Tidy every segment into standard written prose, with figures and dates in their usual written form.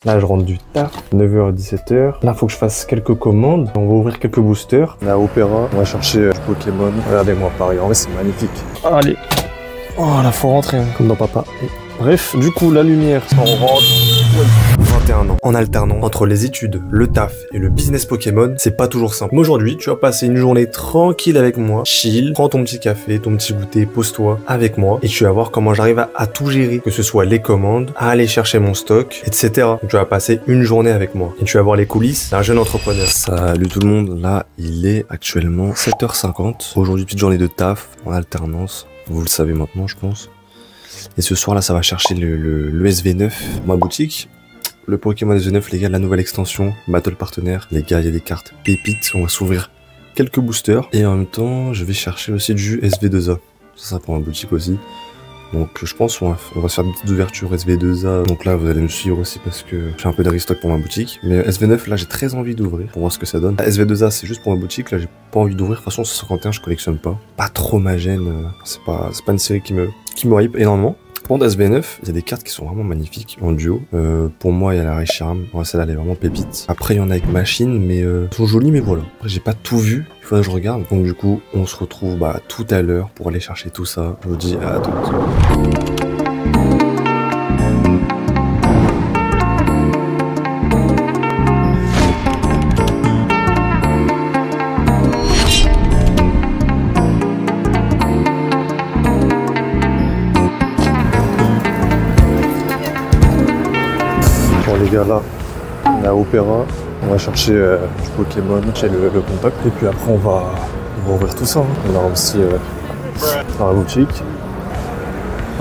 Là, je rentre du taf, 9h, 17h. Là, faut que je fasse quelques commandes. On va ouvrir quelques boosters. Là, à Opéra, on va chercher du Pokémon. Regardez-moi Paris, en vrai, c'est magnifique. Allez. Oh, là, faut rentrer, hein, comme dans Papa. Bref, du coup, la lumière, on rentre. 21 ans, en alternant entre les études, le taf et le business Pokémon, c'est pas toujours simple. Mais aujourd'hui, tu vas passer une journée tranquille avec moi, chill, prends ton petit café, ton petit goûter, pose-toi avec moi et tu vas voir comment j'arrive à tout gérer, que ce soit les commandes, à aller chercher mon stock, etc. Donc, tu vas passer une journée avec moi et tu vas voir les coulisses d'un jeune entrepreneur. Salut tout le monde, là, il est actuellement 7h50. Aujourd'hui, petite journée de taf en alternance, vous le savez maintenant, je pense. Et ce soir là ça va chercher le SV9, ma boutique. Le Pokémon SV9 les gars, la nouvelle extension, Battle Partenaire. Les gars, il y a des cartes pépites, on va s'ouvrir quelques boosters. Et en même temps, je vais chercher aussi du SV2A. Ça pour ma boutique aussi. Donc je pense on va se faire une petite ouverture SV2A. Donc là vous allez me suivre aussi parce que j'ai un peu de restock pour ma boutique. Mais SV9 là j'ai très envie d'ouvrir pour voir ce que ça donne. La SV2A c'est juste pour ma boutique, là j'ai pas envie d'ouvrir. De toute façon 51 je collectionne pas. Pas trop ma gêne, c'est pas une série qui me hype énormément. Pour SV9, il y a des cartes qui sont vraiment magnifiques en duo. Pour moi, il y a la Reshiram. Ouais, celle-là, elle est vraiment pépite. Après, il y en a avec Machine, mais elles sont jolies, mais voilà. Après, j'ai pas tout vu. Il faudrait que je regarde. Donc, du coup, on se retrouve tout à l'heure pour aller chercher tout ça. Je vous dis à tout de suite. Les gars, là, on est à Opéra, on va chercher du Pokémon, chercher le contact, et puis après on va ouvrir tout ça. Hein. On aura aussi dans la boutique.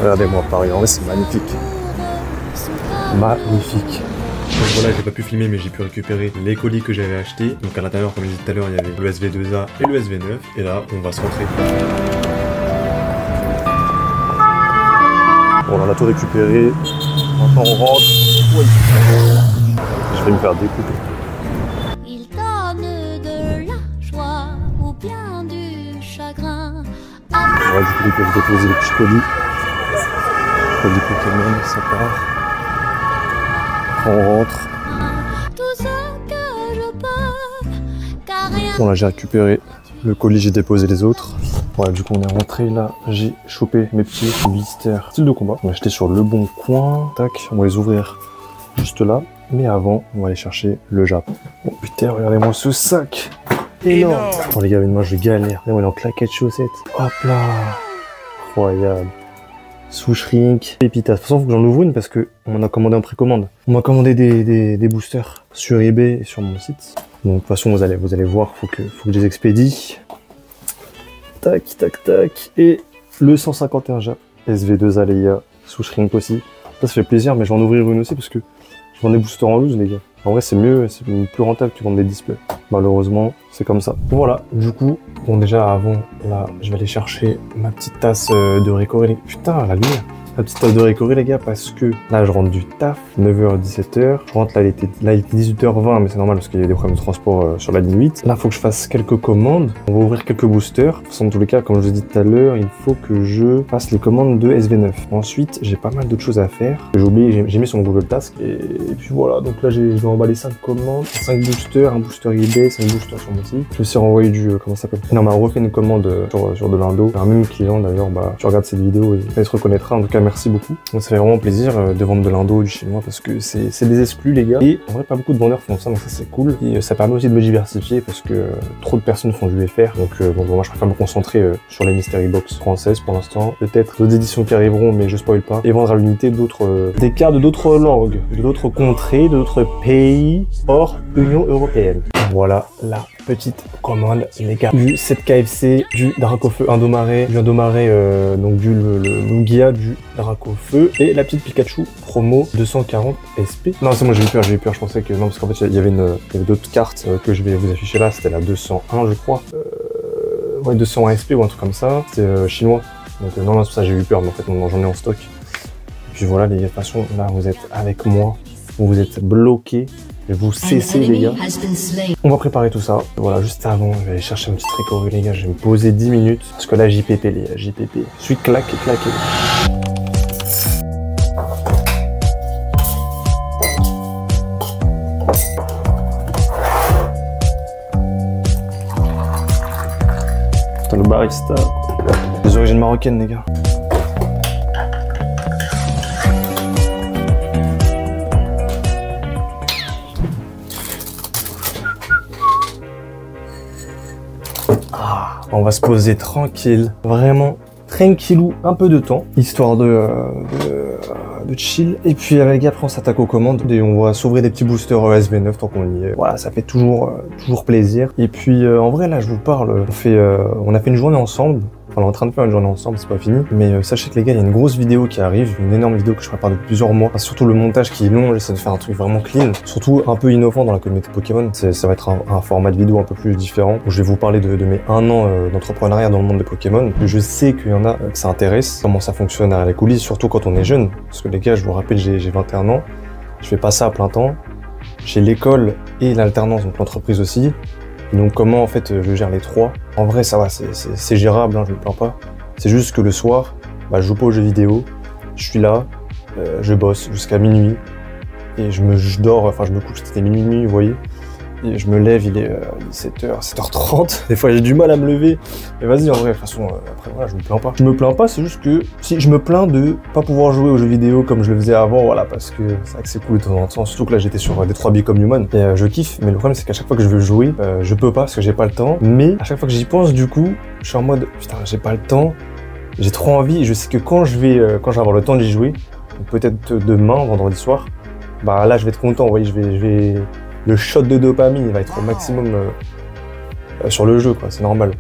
Regardez-moi Paris, en vrai c'est magnifique. Magnifique. Donc voilà, j'ai pas pu filmer mais j'ai pu récupérer les colis que j'avais achetés. Donc à l'intérieur, comme je disais tout à l'heure, il y avait le SV2A et le SV9. Et là, on va se rentrer. Bon, on a tout récupéré. Maintenant on rentre. Oui. Je vais me faire découper. Il donne de la joie ou bien du chagrin. Ouais, du coup, ils peuvent déposer les petits colis. Colis Pokémon, ça part. Après, on rentre. Tout ce que je peux, car rien. Bon, là, j'ai récupéré le colis, j'ai déposé les autres. Voilà, du coup, on est rentré là. J'ai chopé mes petits blisters style de combat. On a acheté sur Le Bon Coin. Tac, on va les ouvrir juste là. Mais avant, on va aller chercher le Japon. Oh putain, regardez-moi ce sac énorme. Oh les gars, moi je galère. Regardez-moi, il est en claquettes chaussettes. Hop là. Incroyable. Sous shrink. Pépita. De toute façon, faut que j'en ouvre une parce que on m'en a commandé en précommande. On m'a commandé des boosters sur eBay et sur mon site. Donc de toute façon, vous allez voir, faut que je les expédie. Tac, tac, tac. Et le 151 Jap. SV2 Aleia. Sous shrink aussi. Ça fait plaisir, mais je vais en ouvrir une aussi parce que je vends des boosters en loose, les gars. En vrai, c'est mieux, c'est plus rentable que vendre des displays. Malheureusement, c'est comme ça. Voilà, du coup, bon, déjà, avant, là, je vais aller chercher ma petite tasse de récoré. Putain, la lumière. La petite tasse de récoré, les gars, parce que là, je rentre du taf, 9h, 17h. Je rentre, là, il était 18h20, mais c'est normal parce qu'il y a des problèmes de transport sur la ligne 8. Là, faut que je fasse quelques commandes. On va ouvrir quelques boosters. De toute façon, dans tous les cas, comme je vous ai dit tout à l'heure, il faut que je fasse les commandes de SV9. Ensuite, j'ai pas mal d'autres choses à faire. J'ai oublié, j'ai mis sur mon Google Task. Et puis voilà, donc là, je vais emballer 5 commandes, 5 boosters, un booster eBay, 5 boosters sur mon site. Je vais aussi renvoyer du, comment ça s'appelle? Non, mais on refait une commande sur de l'Indo. Un même client, d'ailleurs, tu regardes cette vidéo et il se reconnaîtra. En tout cas, merci beaucoup. Donc ça fait vraiment plaisir de vendre de l'Indo, du chinois, parce que c'est des exclus, les gars. Et en vrai, pas beaucoup de vendeurs font ça, donc ça c'est cool. Et ça permet aussi de me diversifier parce que trop de personnes font du FR. Donc bon, moi je préfère me concentrer sur les mystery box françaises pour l'instant. Peut-être d'autres éditions qui arriveront, mais je spoil pas. Et vendre à l'unité des cartes de d'autres langues, de d'autres contrées, d'autres pays hors Union Européenne. Voilà la petite commande, les gars. Du 7 KFC, du Dracofeu Indomarais, donc du Lugia, du Dracofeu et la petite Pikachu promo 240 SP. Non, c'est moi j'ai eu peur, je pensais que non, parce qu'en fait il y avait d'autres cartes que je vais vous afficher là, c'était la 201 je crois. Ouais, 201 SP ou un truc comme ça, c'était chinois. Donc non, c'est pour ça j'ai eu peur, mais en fait non, j'en ai en stock. Et puis voilà les gars, de toute façon là vous êtes avec moi, vous êtes bloqués. Vous cessez les gars. On va préparer tout ça. Voilà, juste avant, je vais aller chercher une petite récorée les gars. Je vais me poser 10 minutes. Parce que là, JPP les gars, JPP. Je suis claqué. barista. Des origines marocaines, les gars. Ah, on va se poser tranquille, vraiment tranquillou, un peu de temps, histoire de chill. Et puis les gars, après on s'attaque aux commandes et on va s'ouvrir des petits boosters SV9 tant qu'on y est. Voilà, ça fait toujours plaisir. Et puis en vrai là, je vous parle, on a fait une journée ensemble. Enfin, on est en train de faire une journée ensemble, c'est pas fini. Mais sachez que les gars, il y a une grosse vidéo qui arrive, une énorme vidéo que je prépare depuis plusieurs mois. Enfin, surtout le montage qui est long, j'essaie de faire un truc vraiment clean. Surtout un peu innovant dans la communauté Pokémon. Ça va être un format de vidéo un peu plus différent. Où je vais vous parler de mes 1 an d'entrepreneuriat dans le monde des Pokémon. Je sais qu'il y en a que ça intéresse, comment ça fonctionne à la coulisse, surtout quand on est jeune. Parce que les gars, je vous rappelle, j'ai 21 ans. Je fais pas ça à plein temps. J'ai l'école et l'alternance, donc l'entreprise aussi. Et donc comment en fait je gère les trois? En vrai ça va, c'est gérable, hein, je me plains pas. C'est juste que le soir, je joue pas aux jeux vidéo, je suis là, je bosse jusqu'à minuit et je dors, enfin je me couche, c'était minuit, vous voyez. Et je me lève, il est 7h, 7h30. Des fois j'ai du mal à me lever. Mais vas-y, en vrai, de toute façon, après voilà, je me plains pas. Je me plains pas, c'est juste que si je me plains de pas pouvoir jouer aux jeux vidéo comme je le faisais avant, voilà, parce que c'est vrai que c'est cool de temps en temps. Surtout que là j'étais sur Detroit Become Human et je kiffe. Mais le problème c'est qu'à chaque fois que je veux jouer, je peux pas parce que j'ai pas le temps. Mais à chaque fois que j'y pense, du coup, je suis en mode putain, j'ai pas le temps. J'ai trop envie et je sais que quand je vais avoir le temps d'y jouer, peut-être demain, vendredi soir, là je vais être content, vous voyez, je vais le shot de dopamine il va être au maximum sur le jeu, quoi, c'est normal.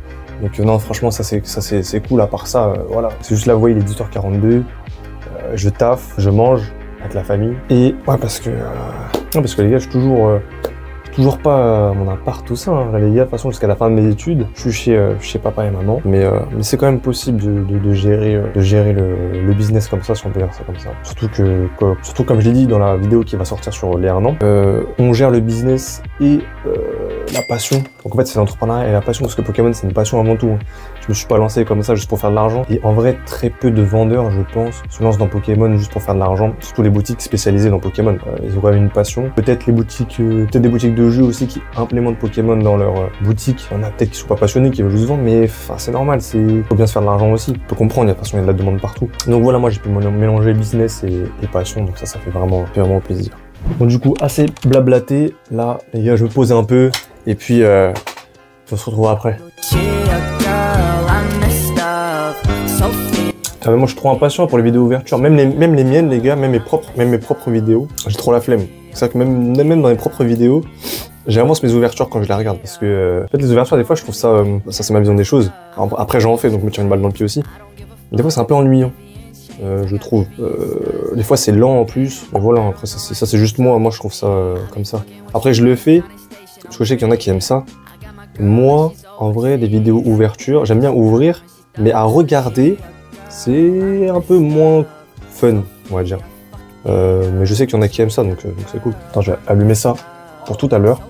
Donc non, franchement, ça c'est cool. À part ça, voilà, c'est juste là, vous voyez, il est 18h42, je taffe, je mange avec la famille. Et ouais, parce que les gars, je suis toujours pas à mon appart, tout ça. Hein. Là, les gars, de toute façon, jusqu'à la fin de mes études, je suis chez papa et maman. Mais c'est quand même possible de gérer le business comme ça, si on peut dire ça comme ça. Surtout comme je l'ai dit dans la vidéo qui va sortir sur les 1 an, on gère le business et la passion. Donc en fait, c'est l'entrepreneuriat et la passion, parce que Pokémon, c'est une passion avant tout. Hein. Je me suis pas lancé comme ça juste pour faire de l'argent. Et en vrai, très peu de vendeurs, je pense, se lancent dans Pokémon juste pour faire de l'argent. Surtout les boutiques spécialisées dans Pokémon. Ils ont quand même une passion. Peut-être des boutiques de jeux aussi qui implémentent Pokémon dans leur boutique. Il y en a peut-être qui sont pas passionnés, qui veulent juste vendre, mais c'est normal. Faut bien se faire de l'argent aussi. On peut comprendre, de toute façon, il y a de la demande partout. Donc voilà, moi, j'ai pu mélanger business et passion. Donc ça fait vraiment plaisir. Donc du coup, assez blablaté. Là, les gars, je vais me poser un peu. Et puis, on se retrouve après. Ah, mais moi je suis trop impatient pour les vidéos ouverture, même les miennes les gars, même mes propres vidéos, j'ai trop la flemme. C'est vrai que même dans mes propres vidéos, j'avance mes ouvertures quand je les regarde, parce que en fait les ouvertures des fois je trouve ça c'est ma vision des choses. Après j'en fais donc me tire une balle dans le pied aussi. Mais des fois c'est un peu ennuyant, je trouve. Des fois c'est lent en plus, mais voilà, après ça c'est juste moi je trouve ça comme ça. Après je le fais, parce que je sais qu'il y en a qui aiment ça. Moi, en vrai, les vidéos ouverture, j'aime bien ouvrir, mais à regarder, c'est un peu moins fun, on va dire. Mais je sais qu'il y en a qui aiment ça, donc c'est cool. Attends, je vais allumer ça pour tout à l'heure.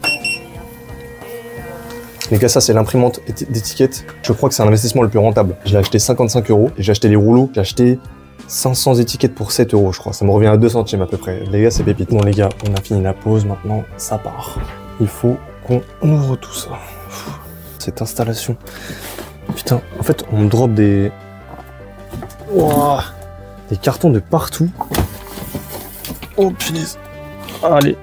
Les gars, ça c'est l'imprimante d'étiquette. Je crois que c'est un investissement le plus rentable. Je l'ai acheté 55 € et j'ai acheté les rouleaux. J'ai acheté 500 étiquettes pour 7 € je crois. Ça me revient à 2 centimes à peu près. Les gars, c'est pépite. Bon les gars, on a fini la pause, maintenant ça part. Il faut qu'on ouvre tout ça. Cette installation. Putain, en fait, on me drop des cartons de partout. Oh punaise. Allez.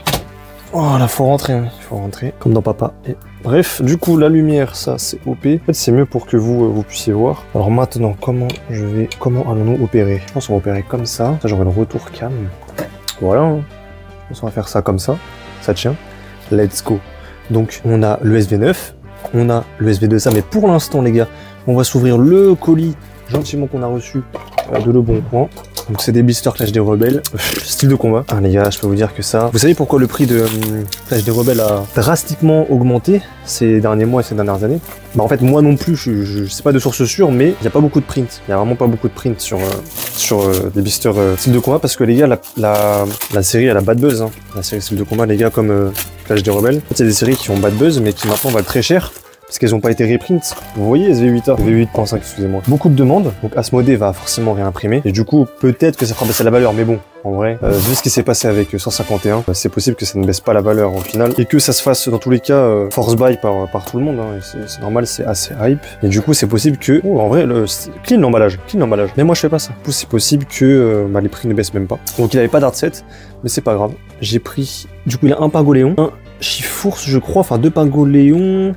Oh là, faut rentrer, hein. Il faut rentrer comme dans papa. Et bref, du coup, la lumière, ça, c'est OP. En fait, c'est mieux pour que vous puissiez voir. Alors maintenant, comment allons-nous opérer? Je pense qu'on va opérer comme ça. Ça, j'aurai le retour cam. Voilà. Hein. On va faire ça comme ça. Ça tient. Let's go. Donc, on a le SV9. On a le SV2A, mais pour l'instant, les gars, on va s'ouvrir le colis gentiment qu'on a reçu de Le Bon Coin. Donc c'est des blisters Clash des Rebelles, style de combat. Ah les gars, je peux vous dire que ça... Vous savez pourquoi le prix de Clash des Rebelles a drastiquement augmenté ces derniers mois et ces dernières années? En fait, moi non plus, je sais pas de source sûre, mais il n'y a pas beaucoup de print. Il n'y a vraiment pas beaucoup de print sur des blisters style de combat, parce que les gars, la série, elle a bad buzz. Hein. La série style de combat, les gars, comme Clash des Rebelles. En fait, c'est des séries qui ont bad buzz, mais qui maintenant valent très cher. parce qu'elles n'ont pas été reprint. Vous voyez SV8A, SV8.5, excusez-moi. Beaucoup de demandes, donc Asmodée va forcément réimprimer, et du coup, peut-être que ça fera baisser la valeur, mais bon, en vrai, vu ce qui s'est passé avec 151, c'est possible que ça ne baisse pas la valeur au final, et que ça se fasse dans tous les cas force buy par tout le monde, hein. C'est normal, c'est assez hype, et du coup, c'est possible que, oh, en vrai, clean l'emballage, mais moi je fais pas ça. Du coup, c'est possible que les prix ne baissent même pas. Donc il avait pas d'art set, mais c'est pas grave. J'ai pris, du coup, il a un Pingoléon, un Chifours, je crois, enfin 2 Pingoléons.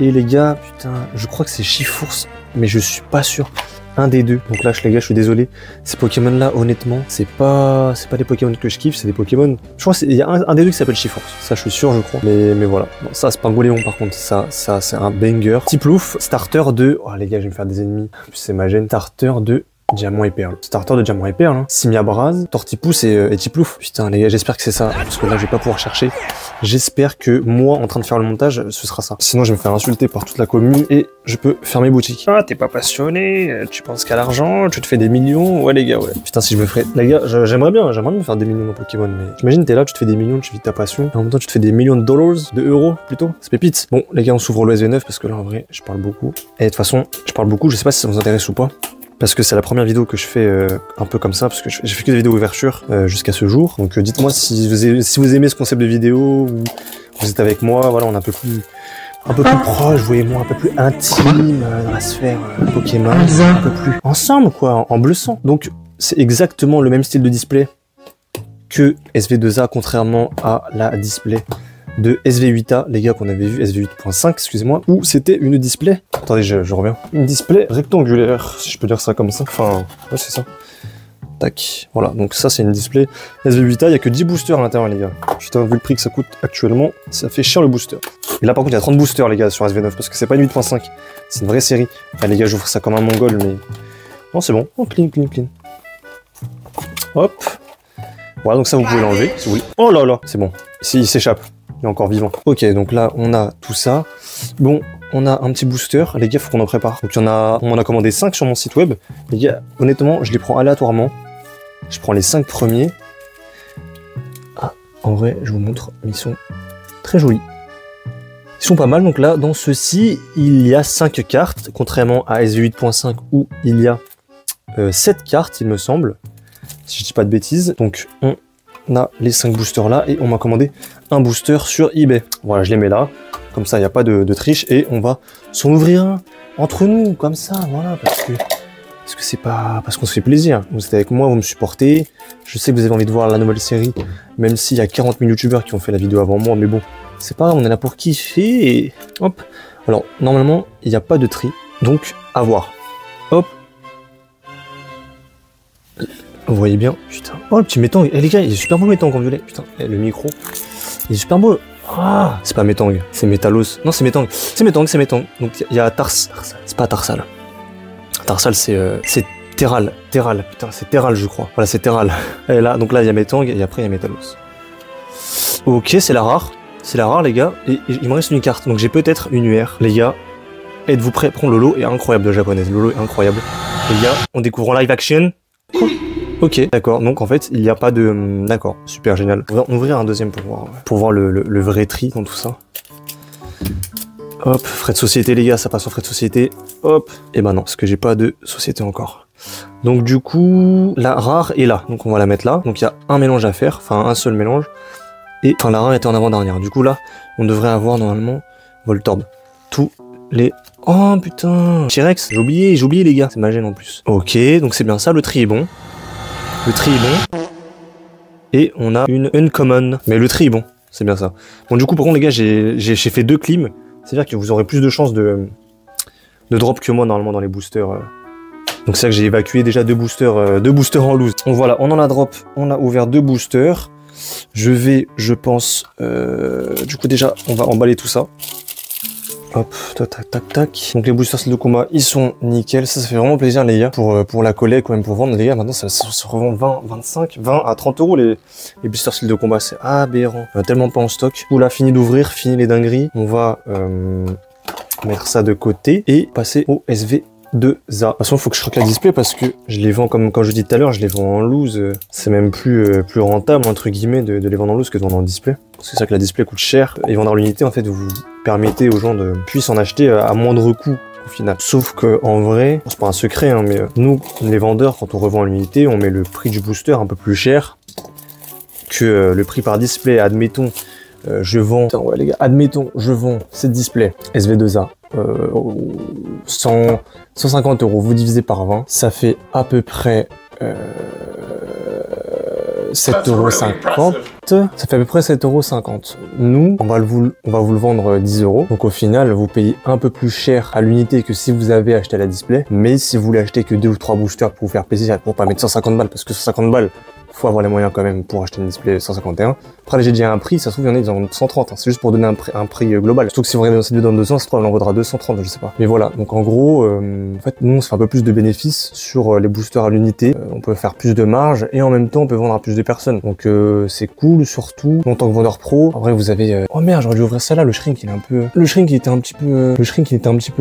Et les gars, putain, je crois que c'est Chifours, mais je suis pas sûr. Un des deux. Donc là, les gars, je suis désolé. Ces Pokémon-là, honnêtement, c'est pas des Pokémon que je kiffe, c'est des Pokémon. Je crois qu'il y a un des deux qui s'appelle Chifours. Ça, je suis sûr, je crois. Mais voilà. Bon, ça, c'est Pingoléon, par contre. Ça, c'est un banger. Tiplouf, starter de. Oh, les gars, je vais me faire des ennemis. En plus, c'est ma gêne. Starter de Diamant et Perle. Starter de Diamant et Perle, hein. Simiabras, Tortipousse et Tiplouf. Putain, les gars, j'espère que c'est ça. Parce que là, je vais pas pouvoir chercher. J'espère que moi, en train de faire le montage, ce sera ça. Sinon, je vais me faire insulter par toute la commune et je peux fermer boutique. Ah, t'es pas passionné, tu penses qu'à l'argent, tu te fais des millions. Ouais, les gars, ouais. Putain, si je me ferais. Les gars, j'aimerais bien me faire des millions en Pokémon, mais j'imagine, t'es là, tu te fais des millions, tu vis ta passion. Et en même temps, tu te fais des millions de dollars, de euros plutôt. C'est pépite. Bon, les gars, on s'ouvre le SV9 parce que là, en vrai, je parle beaucoup. Et de toute façon, je parle beaucoup, je sais pas si ça vous intéresse ou pas. Parce que c'est la première vidéo que je fais un peu comme ça, parce que j'ai fait que des vidéos ouverture jusqu'à ce jour. Donc dites-moi si vous aimez ce concept de vidéo, ou vous êtes avec moi, voilà, on est un peu plus proche, voyez-moi, un peu plus intime dans la sphère Pokémon, un peu plus ensemble, quoi, en bleu sang. Donc c'est exactement le même style de display que SV2A, contrairement à la display de SV8A, les gars, qu'on avait vu, SV8.5, excusez-moi, où c'était une display... Attendez, je reviens. Une display rectangulaire, si je peux dire ça comme ça. Enfin, ouais, c'est ça. Tac, voilà, donc ça, c'est une display SV8A, il n'y a que 10 boosters à l'intérieur, les gars. Putain, vu le prix que ça coûte actuellement, ça fait cher le booster. Et là, par contre, il y a 30 boosters, les gars, sur SV9, parce que c'est pas une 8.5, c'est une vraie série. Ah, les gars, j'ouvre ça comme un mongol, mais... Non, c'est bon. Oh, clean. Hop. Voilà, donc ça, vous pouvez l'enlever, si vous voulez. Oh là là, c'est bon. Ici, il s'échappe. Il est encore vivant. Ok, donc là, on a tout ça. Bon, on a un petit booster. Les gars, faut qu'on en prépare. Donc, on en a commandé 5 sur mon site web. Les gars, honnêtement, je les prends aléatoirement. Je prends les 5 premiers. Ah, en vrai, je vous montre. Ils sont très jolis. Ils sont pas mal. Donc là, dans ceci, il y a 5 cartes. Contrairement à SV8.5 où il y a 7 cartes, il me semble. Si je dis pas de bêtises. Donc, on a les 5 boosters là et on m'a commandé un booster sur eBay. Voilà, je les mets là, comme ça il n'y a pas de triche et on va s'en ouvrir un entre nous, comme ça, voilà, parce que c'est pas... parce qu'on se fait plaisir. Vous êtes avec moi, vous me supportez, je sais que vous avez envie de voir la nouvelle série, même s'il y a 40 000 youtubeurs qui ont fait la vidéo avant moi, mais bon, c'est pas grave, on est là pour kiffer et hop. Alors, normalement, il n'y a pas de tri, donc à voir. Hop. Vous voyez bien, putain. Oh, le petit Métang. Eh les gars, il est super beau Métang en violet. Putain, le micro. Il est super beau. Ah, c'est pas Métang, c'est Métalos. Non, c'est Métang. C'est Métang. Donc il y a Tarsal. C'est pas Tarsal. Tarsal, c'est Terral. Putain, c'est Terral, je crois. Voilà, c'est Terral. Et là, donc là, il y a Métang et après, il y a Métalos. Ok, c'est la rare. C'est la rare, les gars. Et il me reste une carte. Donc j'ai peut-être une UR. Les gars, êtes-vous prêts? Prends Lolo est incroyable de japonaise. Lolo est incroyable. Les gars, on découvre en live action. Quoi? Ok, d'accord, donc en fait, il n'y a pas de... D'accord, super génial. On va ouvrir un deuxième pour voir le vrai tri dans tout ça. Hop, frais de société les gars, ça passe en frais de société. Hop, et ben non, parce que j'ai pas de société encore. Donc du coup, la rare est là, donc on va la mettre là. Donc il y a un mélange à faire, enfin un seul mélange. Et enfin la rare était en avant-dernière, du coup là, on devrait avoir normalement Voltorb. Tous les... Oh putain, T-Rex, j'ai oublié les gars, c'est ma gêne en plus. Ok, donc c'est bien ça, le tri est bon. Le tri est bon. Et on a une uncommon. Mais le tri est bon, c'est bien ça. Bon du coup par contre les gars, j'ai fait 2 clims. C'est-à-dire que vous aurez plus de chances de drop que moi normalement dans les boosters. Donc c'est ça que j'ai évacué déjà 2 boosters en loose. Donc voilà, on en a drop, on a ouvert 2 boosters. Je pense, du coup déjà on va emballer tout ça. Hop, tac. Donc les boosters de combat, ils sont nickel. Ça fait vraiment plaisir les gars pour la collecte, ou même pour vendre les gars. Maintenant ça se revend 20 à 30 euros les boosters de combat. C'est aberrant. On a tellement pas en stock. Ou là, fini d'ouvrir, fini les dingueries. On va mettre ça de côté et passer au SV SV2A. De toute façon, il faut que je croque la display parce que je les vends, comme quand je dis tout à l'heure, je les vends en loose. C'est même plus rentable, entre guillemets, de les vendre en loose que de vendre en display. Parce que c'est vrai que la display coûte cher. Et vendre l'unité, en fait, vous permettez aux gens de puissent en acheter à moindre coût. Au final. Sauf que en vrai, c'est pas un secret, hein, mais nous, les vendeurs, quand on revend l'unité, on met le prix du booster un peu plus cher que le prix par display. Admettons, je vends, ouais, les gars, admettons, je vends cette display SV2A 150 €. Vous divisez par 20, ça fait à peu près 7,50 €. Ça fait à peu près 7,50 €. Nous, on va vous le vendre 10 €. Donc au final, vous payez un peu plus cher à l'unité que si vous avez acheté la display. Mais si vous voulez acheter que 2 ou 3 boosters pour vous faire plaisir, pour pas mettre 150 balles, parce que 150 balles, faut avoir les moyens quand même pour acheter une display 151. Après, j'ai déjà un prix, ça se trouve, il y en a, ils en ont 130. Hein. C'est juste pour donner un prix global. Surtout que si vous regardez dans cette vidéo dans 200, ça se trouve, elle en vaudra 230, je sais pas. Mais voilà. Donc, en gros, en fait, nous, on se fait un peu plus de bénéfices sur les boosters à l'unité. On peut faire plus de marge et en même temps, on peut vendre à plus de personnes. Donc, c'est cool, surtout, en tant que vendeur pro. En vrai, vous avez, oh merde, j'aurais dû ouvrir ça là. Le shrink, il est un peu,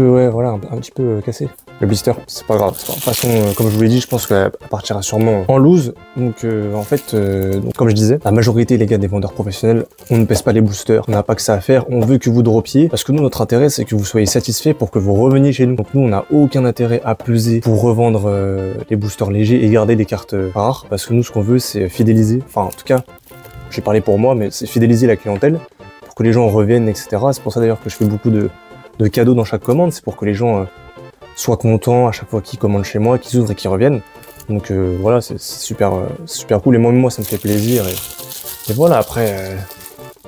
ouais, voilà, un petit peu cassé. Le blister, c'est pas grave. De toute façon, comme je vous l'ai dit, je pense qu'elle partira sûrement en loose. Donc, en fait, donc, comme je disais, la majorité, les gars, des vendeurs professionnels, on ne pèse pas les boosters. On n'a pas que ça à faire. On veut que vous droppiez. Parce que nous, notre intérêt, c'est que vous soyez satisfait pour que vous reveniez chez nous. Donc, nous, on n'a aucun intérêt à peser pour revendre les boosters légers et garder des cartes rares. Parce que nous, ce qu'on veut, c'est fidéliser. Enfin, en tout cas, j'ai parlé pour moi, mais c'est fidéliser la clientèle pour que les gens reviennent, etc. C'est pour ça d'ailleurs que je fais beaucoup de cadeaux dans chaque commande. C'est pour que les gens soient contents à chaque fois qu'ils commandent chez moi, qu'ils ouvrent et qu'ils reviennent. Donc voilà, c'est super cool. Et moi, ça me fait plaisir. Et voilà, après,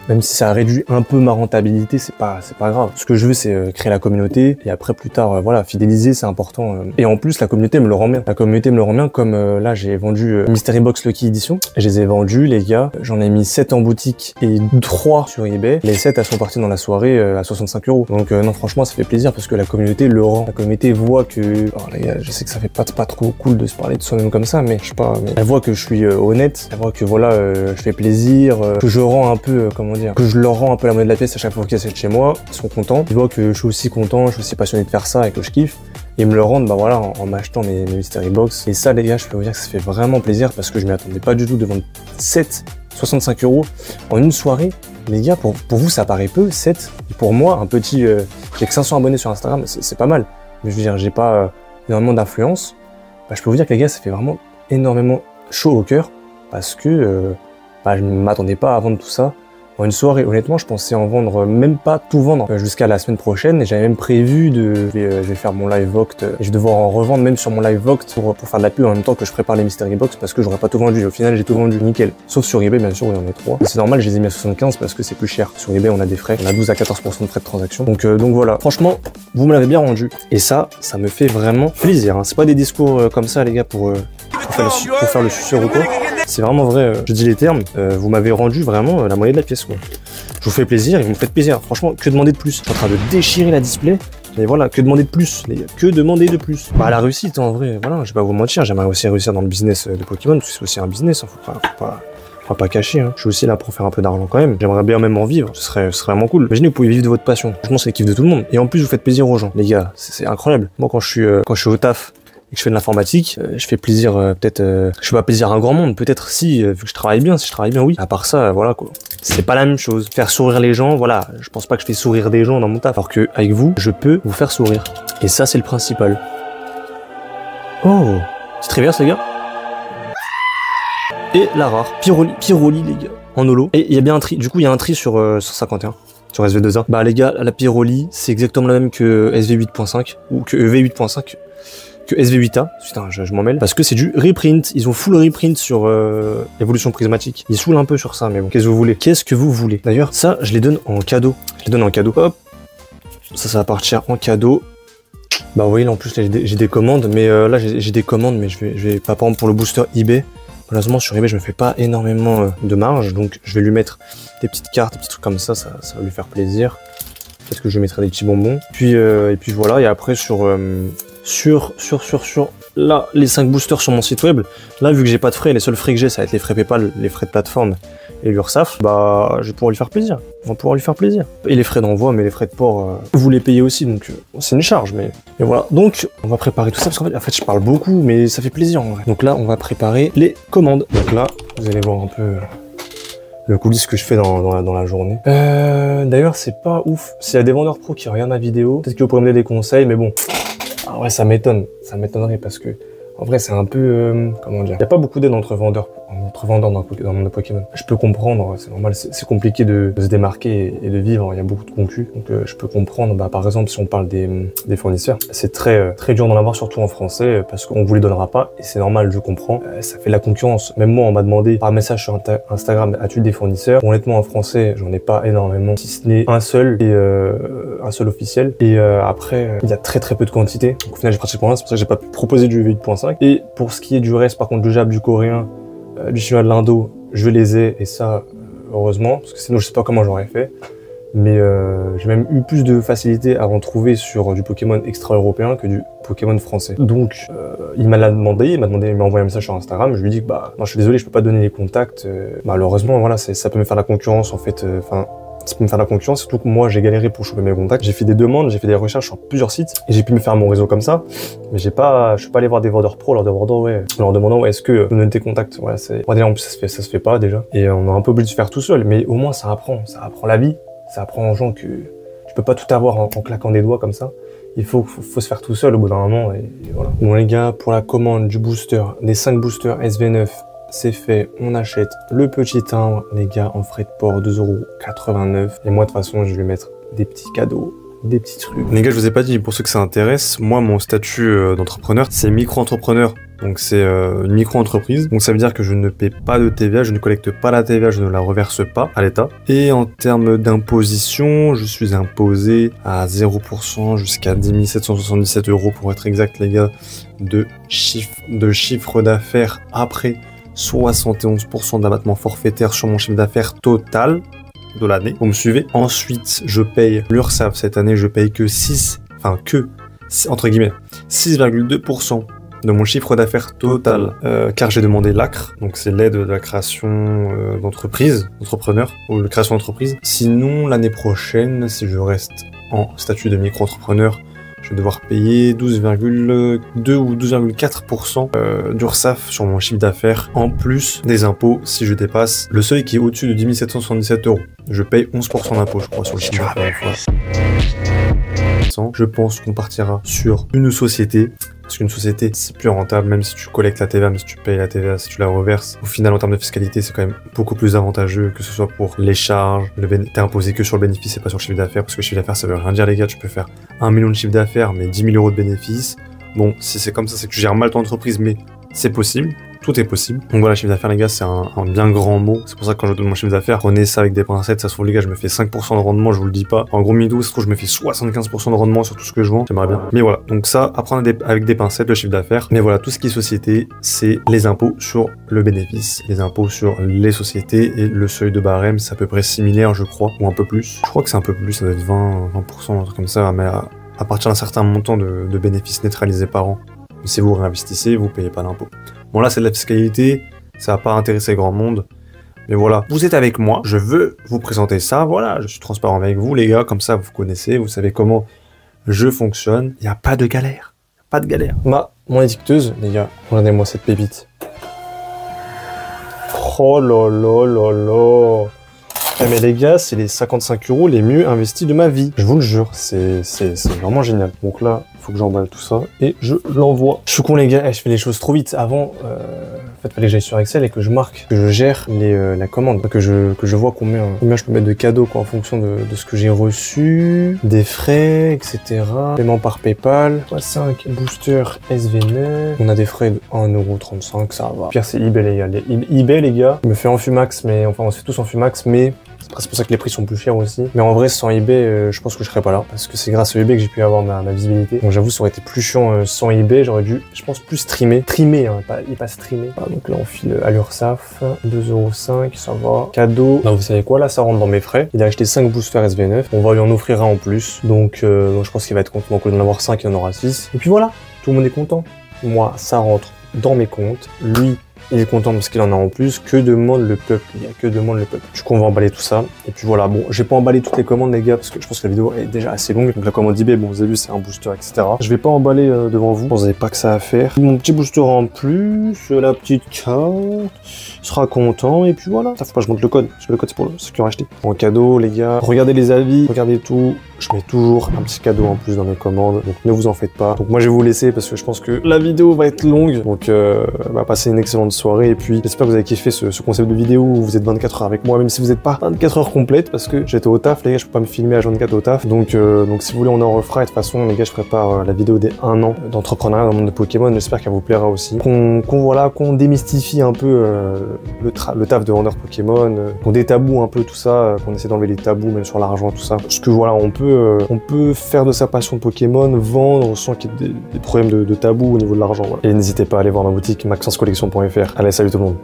même si ça réduit un peu ma rentabilité, c'est pas grave. Ce que je veux, c'est créer la communauté. Et après, plus tard, voilà, fidéliser, c'est important. Et en plus, la communauté me le rend bien. La communauté me le rend bien, comme là, j'ai vendu Mystery Box Lucky Edition. Et je les ai vendus, les gars. J'en ai mis 7 en boutique et 3 sur eBay. Les 7, elles sont parties dans la soirée à 65 €. Donc non, franchement, ça fait plaisir parce que la communauté le rend. La communauté voit que... Alors les gars, je sais que ça fait pas trop cool de se parler de soi-même comme ça, mais je sais pas... Mais elle voit que je suis honnête. Elle voit que voilà, je fais plaisir, que je rends un peu, comment dire, que je leur rends un peu la monnaie de la pièce à chaque fois qu'ils achètent chez moi. Ils sont contents. Ils voient que je suis aussi content, je suis aussi passionné de faire ça et que je kiffe. Et me le rendent, bah voilà, en m'achetant mes Mystery Box. Et ça, les gars, je peux vous dire que ça fait vraiment plaisir parce que je m'y attendais pas du tout de vendre 65 € en une soirée. Les gars, pour vous, ça paraît peu, 7. Et pour moi, un petit... j'ai que 500 abonnés sur Instagram, c'est pas mal. Mais je veux dire, j'ai pas énormément d'influence. Bah, je peux vous dire que les gars, ça fait vraiment énormément chaud au cœur parce que bah, je ne m'attendais pas à vendre tout ça en une soirée. Honnêtement, je pensais en vendre, même pas tout vendre jusqu'à la semaine prochaine. Et j'avais même prévu je vais faire mon live Voct. Et je vais devoir en revendre même sur mon live Voct pour faire de la pub en même temps que je prépare les Mystery Box parce que j'aurais pas tout vendu. Et au final, j'ai tout vendu, nickel. Sauf sur eBay, bien sûr, où il y en a 3. C'est normal, je les ai mis à 75 parce que c'est plus cher. Sur eBay, on a des frais. On a 12 à 14% de frais de transaction. Donc voilà. Franchement, vous me l'avez bien rendu. Et ça me fait vraiment plaisir. Hein. C'est pas des discours comme ça, les gars, pour faire le suceur ou quoi. C'est vraiment vrai, je dis les termes, vous m'avez rendu vraiment la monnaie de la pièce, quoi. Je vous fais plaisir et vous me faites plaisir. Franchement, que demander de plus? Je suis en train de déchirer la display. Et voilà, que demander de plus, les gars? Que demander de plus? Bah, la réussite, en vrai, voilà, je vais pas vous mentir, j'aimerais aussi réussir dans le business de Pokémon, parce que c'est aussi un business, hein, faut pas cacher, hein. Je suis aussi là pour faire un peu d'argent quand même. J'aimerais bien même en vivre, ce serait vraiment cool. Imaginez, vous pouvez vivre de votre passion. Franchement, c'est le kiff de tout le monde. Et en plus, vous faites plaisir aux gens. Les gars, c'est incroyable. Moi, quand je suis au taf, et que je fais de l'informatique, je fais plaisir, peut-être, je fais pas plaisir à un grand monde, peut-être si, vu que je travaille bien, si je travaille bien, oui. À part ça, voilà, quoi. C'est pas la même chose. Faire sourire les gens, voilà, je pense pas que je fais sourire des gens dans mon taf, alors que, avec vous, je peux vous faire sourire. Et ça, c'est le principal. Oh! Petite reverse, les gars. Et la rare. Pyroli, les gars. En holo. Et il y a bien un tri, du coup, il y a un tri sur 51. Sur SV2A. Bah, les gars, la Pyroli, c'est exactement la même que SV8.5, ou que EV8.5. Que SV8A, putain, je m'en mêle, parce que c'est du reprint, ils ont full reprint sur l'évolution prismatique. Ils saoulent un peu sur ça, mais bon, qu'est-ce que vous voulez? Qu'est-ce que vous voulez? D'ailleurs, ça, je les donne en cadeau. Hop, ça va partir en cadeau. Bah oui, là en plus, j'ai des commandes, mais là j'ai des commandes, mais je vais pas prendre pour le booster eBay. Malheureusement, sur eBay, je me fais pas énormément de marge, donc je vais lui mettre des petites cartes, des petits trucs comme ça va lui faire plaisir. Peut-être que je lui mettrai des petits bonbons. Puis, et puis voilà, et après sur là, les 5 boosters sur mon site web, là, vu que j'ai pas de frais, les seuls frais que j'ai, ça va être les frais PayPal, les frais de plateforme et l'URSSAF, bah je vais pouvoir lui faire plaisir. On va pouvoir lui faire plaisir. Et les frais d'envoi, mais les frais de port, vous les payez aussi, donc c'est une charge, mais voilà. Donc on va préparer tout ça, parce qu'en fait je parle beaucoup, mais ça fait plaisir en vrai. Donc là on va préparer les commandes. Donc là, vous allez voir un peu le coulisses que je fais dans la journée. D'ailleurs c'est pas ouf. S'il y a des vendeurs pro qui regardent ma vidéo, peut-être que vous pourrez me donner des conseils, mais bon, en vrai ça m'étonne. Ça m'étonnerait parce que en vrai, c'est un peu... comment dire? Il n'y a pas beaucoup d'aide entre vendeurs dans le monde de Pokémon. Je peux comprendre, c'est normal, c'est compliqué de se démarquer et de vivre, il y a beaucoup de concus. Donc je peux comprendre, bah, par exemple, si on parle des fournisseurs, c'est très dur d'en avoir, surtout en français, parce qu'on vous les donnera pas, et c'est normal, je comprends. Ça fait de la concurrence. Même moi, on m'a demandé par message sur Instagram, as-tu des fournisseurs? Bon, honnêtement, en français, j'en ai pas énormément, si ce n'est un seul, et un seul officiel. Et après, il y a très peu de quantité. Donc au final, j'ai pratiquement rien, c'est pour ça que j'ai pas pu proposer du V8.5. Et pour ce qui est du reste, par contre, du Jap, du coréen, du chinois, de l'indo, je les ai, et ça, heureusement, parce que sinon je sais pas comment j'aurais fait. Mais j'ai même eu plus de facilité à en trouver sur du Pokémon extra-européen que du Pokémon français. Donc il m'a envoyé un message sur Instagram, je lui dis que bah non, je suis désolé, je peux pas donner les contacts. Malheureusement, voilà, ça peut me faire la concurrence en fait. Ça peut me faire la concurrence, surtout que moi j'ai galéré pour choper mes contacts. J'ai fait des demandes, j'ai fait des recherches sur plusieurs sites et j'ai pu me faire mon réseau comme ça. Mais je suis pas allé voir des vendeurs pro, leur demandant est-ce que me donner tes contacts. Voilà, déjà en plus ça se fait pas déjà. Et on est un peu obligé de se faire tout seul, mais au moins ça apprend la vie, ça apprend aux gens que tu peux pas tout avoir en claquant des doigts comme ça. Il faut se faire tout seul au bout d'un moment et voilà. Bon les gars, pour la commande du booster, des 5 boosters SV9, c'est fait, on achète le petit timbre, les gars, en frais de port 2,89 €. Et moi, de toute façon, je vais lui mettre des petits cadeaux, des petits trucs. Les gars, je vous ai pas dit, pour ceux que ça intéresse, moi, mon statut d'entrepreneur, c'est micro-entrepreneur. Donc c'est une micro-entreprise. Donc ça veut dire que je ne paie pas de TVA, je ne collecte pas la TVA, je ne la reverse pas à l'État. Et en termes d'imposition, je suis imposé à 0% jusqu'à 10 777 € pour être exact, les gars, de chiffre d'affaires après 71% d'abattement forfaitaire sur mon chiffre d'affaires total de l'année. Vous me suivez? Ensuite, je paye l'URSSAF. Cette année, je paye que 6,2% de mon chiffre d'affaires total, car j'ai demandé l'ACRE, donc c'est l'aide de la création d'entrepreneur, ou de création d'entreprise. Sinon, l'année prochaine, si je reste en statut de micro-entrepreneur, je vais devoir payer 12,2 ou 12,4% d'URSSAF sur mon chiffre d'affaires, en plus des impôts si je dépasse le seuil qui est au-dessus de 10 777 €. Je paye 11% d'impôts, je crois, sur le chiffre d'affaires. Je pense qu'on partira sur une société, parce qu'une société, c'est plus rentable, même si tu collectes la TVA, même si tu payes la TVA, si tu la reverses. Au final, en termes de fiscalité, c'est quand même beaucoup plus avantageux, que ce soit pour les charges, t'es imposé que sur le bénéfice et pas sur le chiffre d'affaires, parce que le chiffre d'affaires, ça veut rien dire, les gars. Tu peux faire 1 million de chiffre d'affaires, mais 10 000 € de bénéfice. Bon, si c'est comme ça, c'est que tu gères mal ton entreprise, mais c'est possible. Tout est possible. Donc voilà, chiffre d'affaires, les gars, c'est un bien grand mot. C'est pour ça que quand je donne mon chiffre d'affaires, prenez ça avec des pincettes. Ça se trouve, les gars, je me fais 5% de rendement, je vous le dis pas. En gros, midou, ça se trouve, je me fais 75% de rendement sur tout ce que je vends. J'aimerais bien. Mais voilà. Donc ça, apprendre avec des pincettes, le chiffre d'affaires. Mais voilà, tout ce qui est société, c'est les impôts sur le bénéfice, les impôts sur les sociétés et le seuil de barème, c'est à peu près similaire, je crois, ou un peu plus. Je crois que c'est un peu plus, ça doit être 20%, un truc comme ça, mais à partir d'un certain montant de bénéfices nets réalisés par an. Si vous réinvestissez, vous payez pas d'impôts. Bon là c'est de la fiscalité, ça va pas intéresser grand monde. Mais voilà, vous êtes avec moi, je veux vous présenter ça, voilà, je suis transparent avec vous les gars, comme ça vous connaissez, vous savez comment je fonctionne. Il n'y a pas de galère, pas de galère. Mon étiqueteuse, les gars, regardez-moi cette pépite. Oh là là là là. Eh mais les gars, c'est les 55 € les mieux investis de ma vie. Je vous le jure, c'est vraiment génial. Donc là, il faut que j'emballe tout ça et je l'envoie. Je suis con les gars, je fais les choses trop vite. Avant, en fait, fallait que j'aille sur Excel et que je marque, que je gère la commande, que je vois combien je peux mettre de cadeaux quoi, en fonction de ce que j'ai reçu, des frais, etc. Paiement par PayPal, 5 boosters SV9. On a des frais de 1,35 €, ça va. Pire, c'est eBay les gars. eBay les gars, je me fais en Fumax, mais enfin on se fait tous en Fumax, mais c'est pour ça que les prix sont plus chers aussi. Mais en vrai, sans eBay, je pense que je serais pas là. Parce que c'est grâce à eBay que j'ai pu avoir ma visibilité. Donc j'avoue, ça aurait été plus chiant sans eBay. J'aurais dû, je pense, plus streamer. Trimer, hein, pas streamer. Voilà, donc là, on file à l'URSSAF. 2,05 €, ça va. Cadeau. Là, vous savez quoi? Là, ça rentre dans mes frais. Il a acheté 5 boosters SV9. On va lui en offrir un en plus. Donc je pense qu'il va être content. Donc au lieu d'en avoir 5, il en aura 6. Et puis voilà, tout le monde est content. Moi, ça rentre dans mes comptes. Lui, il est content parce qu'il en a en plus. Que demande le peuple, les gars, que demande le peuple. Du coup, on va emballer tout ça. Et puis voilà, bon, j'ai pas emballé toutes les commandes, les gars, parce que je pense que la vidéo est déjà assez longue. Donc la commande eBay, bon, vous avez vu, c'est un booster, etc. Je vais pas emballer devant vous. Vous n'avez pas que ça à faire. Mon petit booster en plus, la petite carte, il sera content. Et puis voilà. Ça, faut pas que je monte le code, parce que le code, c'est pour ceux qui ont acheté. En cadeau, les gars, regardez les avis, regardez tout. Je mets toujours un petit cadeau en plus dans mes commandes, donc ne vous en faites pas. Donc moi, je vais vous laisser parce que je pense que la vidéo va être longue. Donc, passez une excellente soirée. Et puis, j'espère que vous avez kiffé ce concept de vidéo où vous êtes 24 heures avec moi, même si vous n'êtes pas 24 heures complètes, parce que j'étais au taf, les gars, je peux pas me filmer à 24 au taf. Donc si vous voulez, on en refera. Et de toute façon, les gars, je prépare la vidéo des 1 an d'entrepreneuriat dans le monde de Pokémon. J'espère qu'elle vous plaira aussi. Qu'on démystifie un peu le taf de vendeur Pokémon, qu'on détaboue un peu tout ça, qu'on essaie d'enlever les tabous, même sur l'argent, tout ça. Parce que voilà, on peut faire de sa passion de Pokémon, vendre sans qu'il y ait des problèmes de tabou au niveau de l'argent. Voilà. Et n'hésitez pas à aller voir ma boutique maxensecollection.fr. Allez, salut tout le monde.